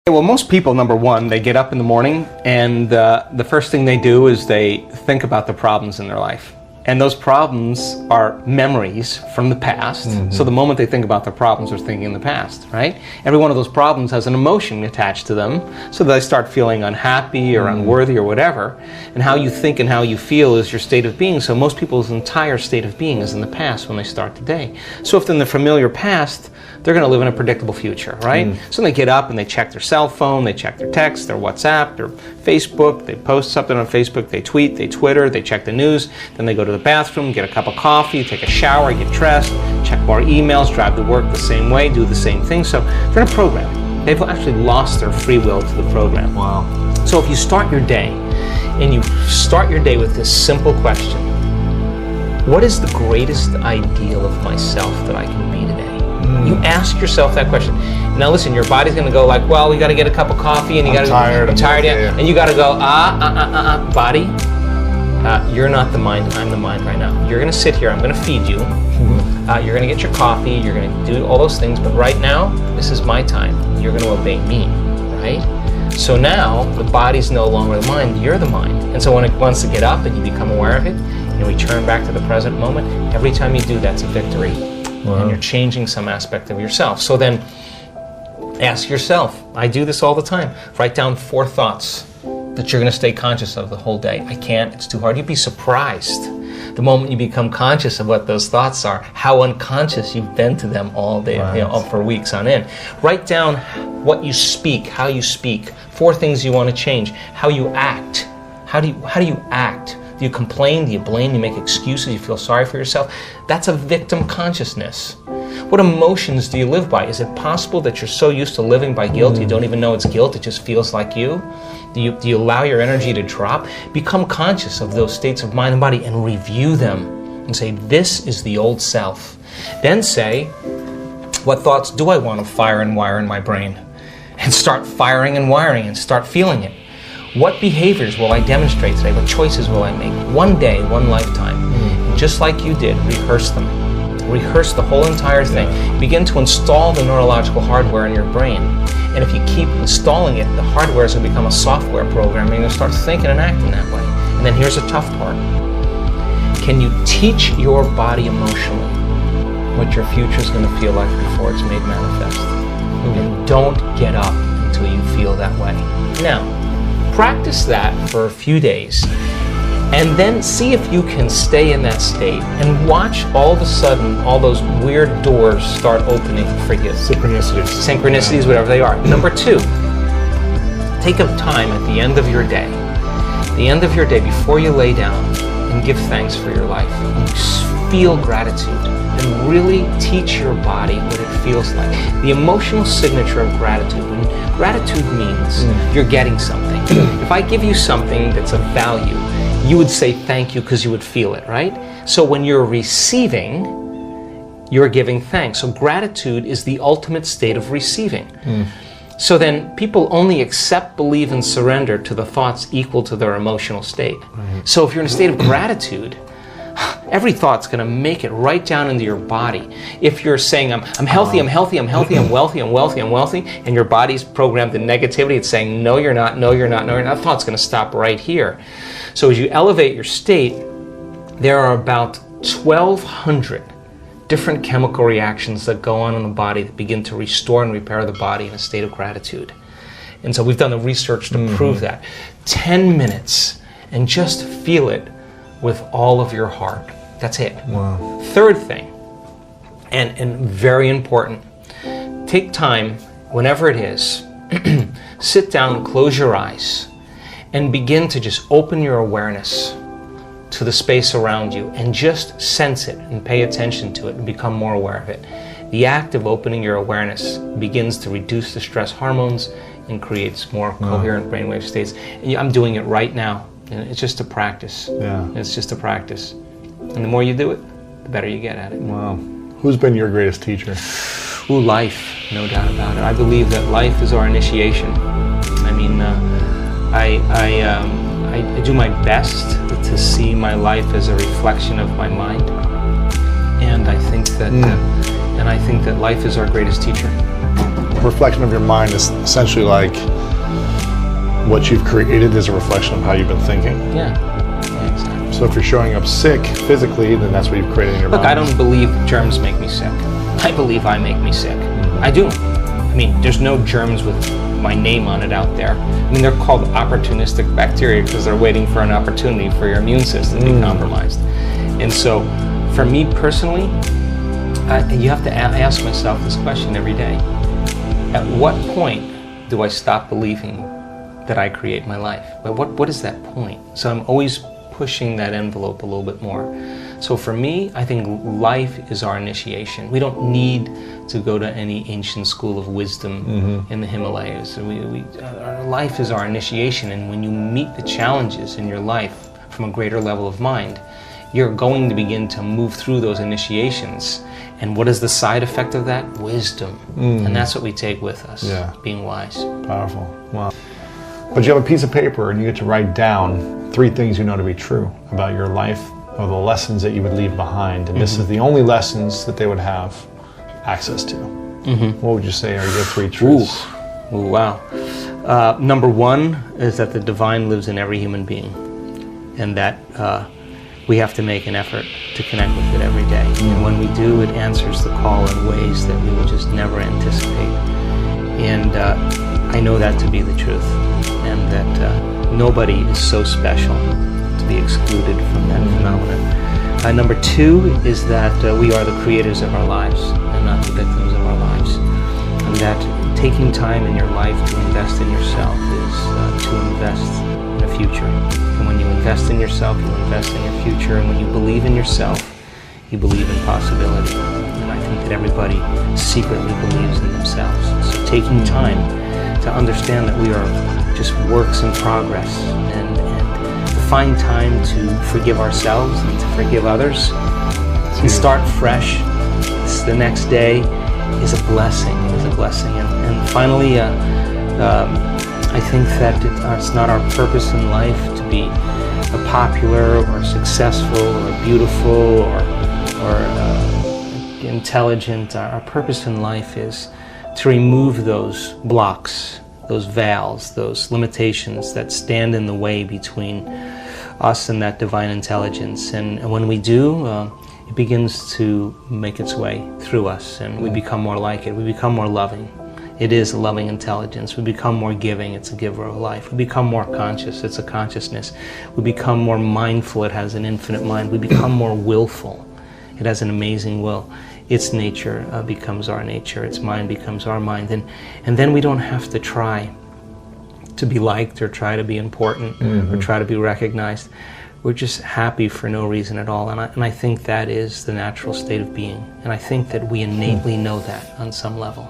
Well, most people, number one, they get up in the morning and the first thing they do is they think about the problems in their life. And those problems are memories from the past. Mm-hmm. So the moment they think about their problems, they're thinking in the past, right? Every one of those problems has an emotion attached to them, so they start feeling unhappy or unworthy or whatever. And how you think and how you feel is your state of being. So most people's entire state of being is in the past when they start the day. So if in the familiar past, they're going to live in a predictable future, right? So they get up and they check their cell phone, they check their text, their WhatsApp, their Facebook, they post something on Facebook, they tweet, they Twitter, they check the news, then they go to the bathroom, get a cup of coffee, take a shower, get dressed, check more emails, drive to work the same way, do the same thing. So they're in a program. They've actually lost their free will to the program. Wow. So if you start your day, and you start your day with this simple question, what is the greatest ideal of myself that I can be today? You ask yourself that question. Now listen, your body's going to go like, well, we got to get a cup of coffee, and you got to. I'm tired, yeah. And you got to go, body. You're not the mind. I'm the mind right now. You're going to sit here. I'm going to feed you. You're going to get your coffee. You're going to do all those things. But right now, this is my time. You're going to obey me, right? So now the body's no longer the mind. You're the mind. And so when it wants to get up and you become aware of it, and you return back to the present moment, every time you do, that's a victory. Wow. And you're changing some aspect of yourself. So then ask yourself, I do this all the time, write down 4 thoughts that you're going to stay conscious of the whole day. I can't, it's too hard. You'd be surprised the moment you become conscious of what those thoughts are, how unconscious you've been to them all day, right. For weeks on end. Write down what you speak, how you speak, 4 things you want to change, how you act. How do you act? Do you complain? Do you blame? Do you make excuses? You feel sorry for yourself? That's a victim consciousness. What emotions do you live by? Is it possible that you're so used to living by guilt you don't even know it's guilt, it just feels like you? Do you allow your energy to drop? Become conscious of those states of mind and body and review them and say, this is the old self. Then say, what thoughts do I want to fire and wire in my brain? And start firing and wiring and start feeling it. What behaviors will I demonstrate today? What choices will I make? One day, one lifetime. And just like you did, rehearse them. Rehearse the whole entire thing. Begin to install the neurological hardware in your brain. And if you keep installing it, the hardware is going to become a software program, and you're going to start thinking and acting that way. And then here's the tough part. Can you teach your body emotionally what your future is going to feel like before it's made manifest? And don't get up until you feel that way. Now, practice that for a few days, and then see if you can stay in that state and watch all of a sudden all those weird doors start opening for you. Synchronicities, whatever they are. Number 2, take a time at the end of your day, before you lay down, and give thanks for your life. And feel gratitude and really teach your body what it feels like. The emotional signature of gratitude. When gratitude means you're getting something. If I give you something that's of value, you would say thank you because you would feel it, right? So when you're receiving, you're giving thanks. So gratitude is the ultimate state of receiving. So then people only accept, believe, and surrender to the thoughts equal to their emotional state. Right. So if you're in a state of gratitude, every thought's going to make it right down into your body. If you're saying, I'm healthy, I'm healthy, I'm healthy, I'm wealthy, I'm wealthy, I'm wealthy, and your body's programmed in negativity, it's saying, no, you're not, no, you're not, no, you're not, that thought's going to stop right here. So as you elevate your state, there are about 1,200 different chemical reactions that go on in the body that begin to restore and repair the body in a state of gratitude. And so we've done the research to prove that. 10 minutes, and just feel it with all of your heart. That's it. Wow. Third thing, and very important, take time, whenever it is, sit down, close your eyes, and begin to just open your awareness to the space around you and just sense it and pay attention to it and become more aware of it. The act of opening your awareness begins to reduce the stress hormones and creates more coherent brainwave states. And I'm doing it right now. And it's just a practice. Yeah. It's just a practice. And the more you do it, the better you get at it. Wow. Who's been your greatest teacher? Ooh, life, no doubt about it. I believe that life is our initiation. I mean, I do my best to see my life as a reflection of my mind, and I think that life is our greatest teacher. reflection of your mind is essentially like what you've created is a reflection of how you've been thinking. Yeah, exactly. So if you're showing up sick physically, then that's what you've created in your mind. Look, I don't believe germs make me sick. I believe I make me sick. I do. I mean, there's no germs with my name on it out there. I mean, they're called opportunistic bacteria because they're waiting for an opportunity for your immune system to be compromised. And so, for me personally, you have to ask myself this question every day. At what point do I stop believing that I create my life? What is that point? So I'm always pushing that envelope a little bit more. So for me, I think life is our initiation. We don't need to go to any ancient school of wisdom in the Himalayas. Our life is our initiation, and when you meet the challenges in your life from a greater level of mind, you're going to begin to move through those initiations. And what is the side effect of that? Wisdom. And that's what we take with us, being wise. Powerful. Wow. But you have a piece of paper and you get to write down 3 things you know to be true about your life or the lessons that you would leave behind. And this is the only lessons that they would have access to. What would you say are your 3 truths? Ooh, wow. Number 1 is that the divine lives in every human being, and that we have to make an effort to connect with it every day. And when we do, it answers the call in ways that we would just never anticipate. And I know that to be the truth, and that nobody is so special to be excluded from that phenomenon. Number 2 is that we are the creators of our lives and not the victims of our lives. And that taking time in your life to invest in yourself is to invest in a future. And when you invest in yourself, you invest in your future. And when you believe in yourself, you believe in possibility. And I think that everybody secretly believes in themselves. So taking time to understand that we are just works in progress, and to find time to forgive ourselves and to forgive others and start fresh the next day is a blessing. It is a blessing. And finally, I think that it's not our purpose in life to be popular or successful or beautiful or intelligent. Our purpose in life is to remove those blocks, those veils, those limitations that stand in the way between us and that divine intelligence. And when we do, it begins to make its way through us, and we become more like it. We become more loving. It is a loving intelligence. We become more giving. It's a giver of life. We become more conscious. It's a consciousness. We become more mindful. It has an infinite mind. We become more willful. It has an amazing will. Its nature becomes our nature. Its mind becomes our mind. And then we don't have to try to be liked or try to be important or try to be recognized. We're just happy for no reason at all. And I think that is the natural state of being. And I think that we innately know that on some level.